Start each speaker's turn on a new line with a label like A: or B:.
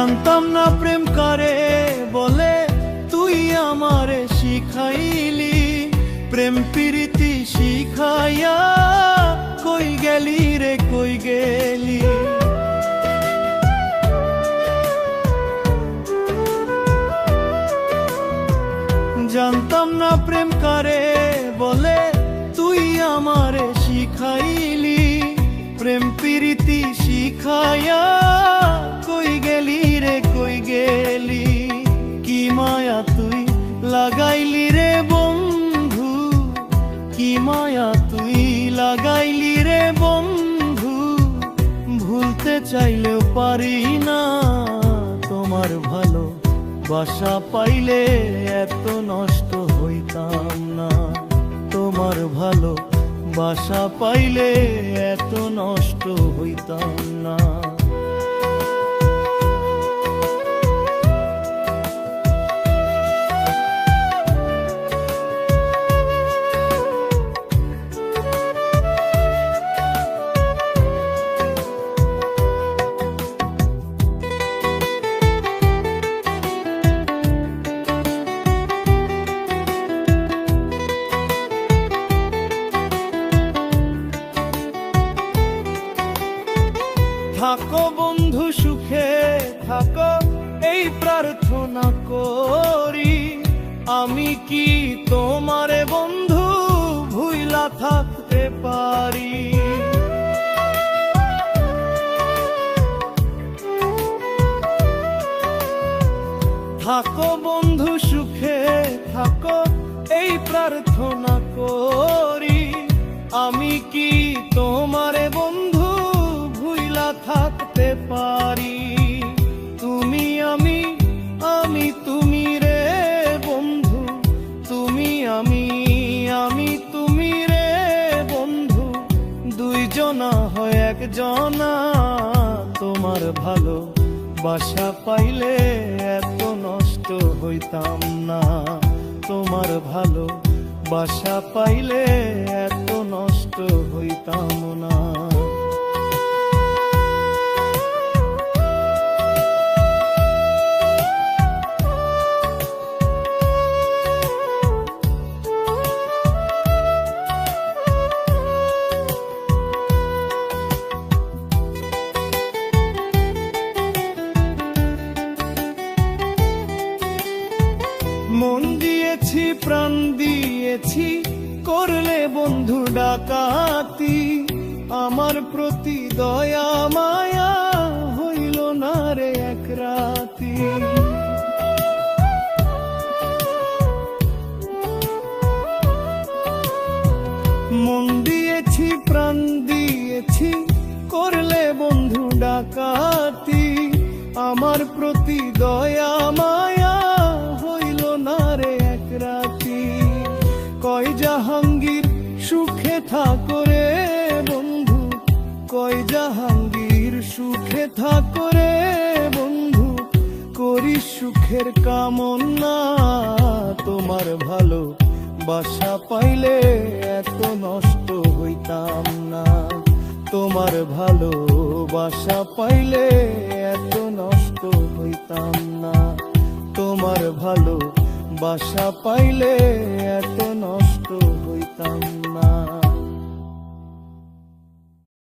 A: জানতাম না প্রেম কারে বলে, তুই আমারে শিখাইলি। প্রেম প্রীতি শিখাইয়া কই গেলি রে কই গেলি। জানতাম না প্রেম কারে বলে, তুই আমারে শিখাইলি। প্রেম প্রীতি শিখাইয়া কই গেলি রে কই গেলি। কি মায়া তুই লাগাইলি রে বন্ধু, কি মায়া তুই লাগাইলি রে বন্ধু। ভুলতে চাইলেও পারি না, তোমার ভালো বাসা পাইলে এত নষ্ট হইতাম না। তোমার ভালো বাসা পাইলে এত নষ্ট হইতাম না। থাকো বন্ধু সুখে থাকো, এই প্রার্থনা করি। আমি কি তোমারে বন্ধু ভুইলা থাকতে পারি। থাকো বন্ধু সুখে থাকো, এই প্রার্থনা করি। আমি কি তোমারে বন্ধু থাকতে পারি। তুমি আমি, আমি তুমি রে বন্ধু। তুমি আমি, আমি তুমি রে বন্ধু। দুইজনা হয় একজনা। তোমার ভালো বাসা পাইলে এত নষ্ট হইতাম না। তোমার ভালো বাসা পাইলে এত নষ্ট হইতাম না। মন দিয়েছি প্রাণ দিয়েছি, করলে বন্ধু ডাকাতি। আমার প্রতি দয়া মায়া হইল না রে এক রাতি। মন দিয়েছি প্রাণ দিয়েছি, করলে বন্ধু ডাকাতি। আমার প্রতি দয়া মায়া হইল না রে এক রাতি। কয় জাহাঙ্গীর সুখে থাকো রে বন্ধু, কয় জাহাঙ্গীর সুখে থাকো রে বন্ধু। করি সুখের কামনা, তোমার ভালো বাসা পাইলে এত নষ্ট হইতাম না। তোমার ভালো বাসা পাইলে এত নষ্ট হইতাম না। তোমার ভালো বাসা পাইলে এত নষ্ট হইতাম না।